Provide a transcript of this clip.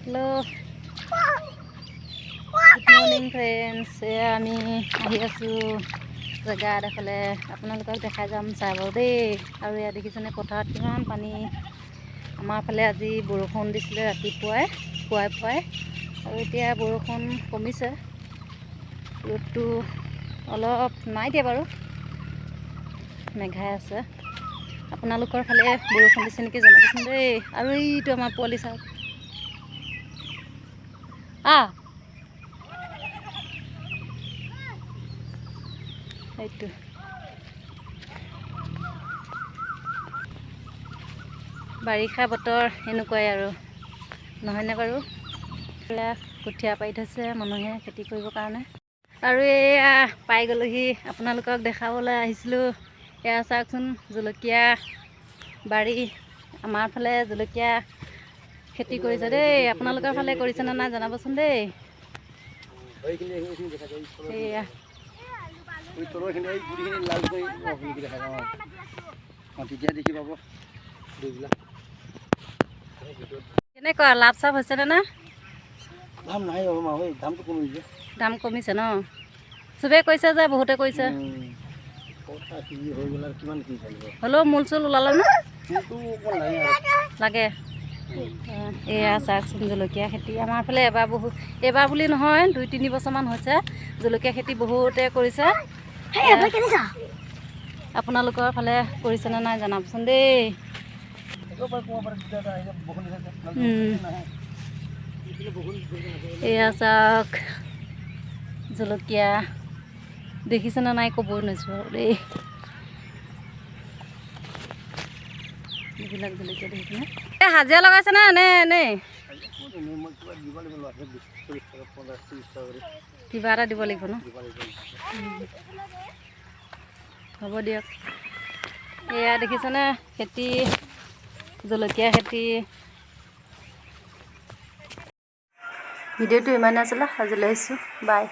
hello good morning friends आमी आहि आसो जगह एडोखरले आपनालोকক देखाই যাম চাব দেই আৰু ইয়া দেখিছেনে পথাৰত কিমান পানী আমাৰ ফালে আজি বৰষুণ দিছিলে ৰাতিপুৱাই পুৱাই আৰু এতিয়া বৰষুণ কমিছে ৰ'দটো অলপ নাই দিয়া বাৰু মেঘাই আছে আপোনালোকৰ ফালে বৰষুণ দিছে নেকি জনাবচোন দেই আৰু এইটো আমাৰ পোৱালি চাওক এইটো বাৰিষা বতৰ এনেকুৱাই আৰু নহয়নে বাৰু কঠীয়া পাৰি থৈছে মানুহে খেতি কৰিবৰ কাৰণে আৰু এয়া পাই গ'লোহি আপোনালোকক দেখাবলৈ আহিছিলোঁ এয়া চাওকচোন জলকীয়া বাৰী আমাৰ ফালে জলকীয়া খেতি কৰিছে দেই আপোনালোকৰ ফালে কৰিছেনে নাই জনাবচোন দেই এয়া কেনেকুৱা লাভ চাভ হৈছেনে না দাম কমিছে ন চবেই কৈছে যে বহুতে কৈছে হ'লেও মূল চুল ওলালে ন লাগে এয়া চাওকচোন জলকীয়া খেতি আমাৰ ফালে এবাৰ বুলি নহয় 2-3 বছৰমান হৈছে জলকীয়া খেতি বহুতে কৰিছে আপোনালোকৰ ফালে কৰিছেনে নাই জনাবচোন দেই এয়া চাওক জলকীয়া দেখিছেনে নাই ক'ব নোৱাৰিছোঁ আৰু দেই এইবিলাক জলকীয়া দেখিছেনে এই হাজিৰা লগাইছেনে নে এনেই কিবা এটা দিব লাগিব ন হ'ব দিয়ক এয়া দেখিছেনে খেতি জলকীয়া খেতি ভিডিঅ'টো ইমানে আছিলে আজিলৈ আহিছোঁ বাই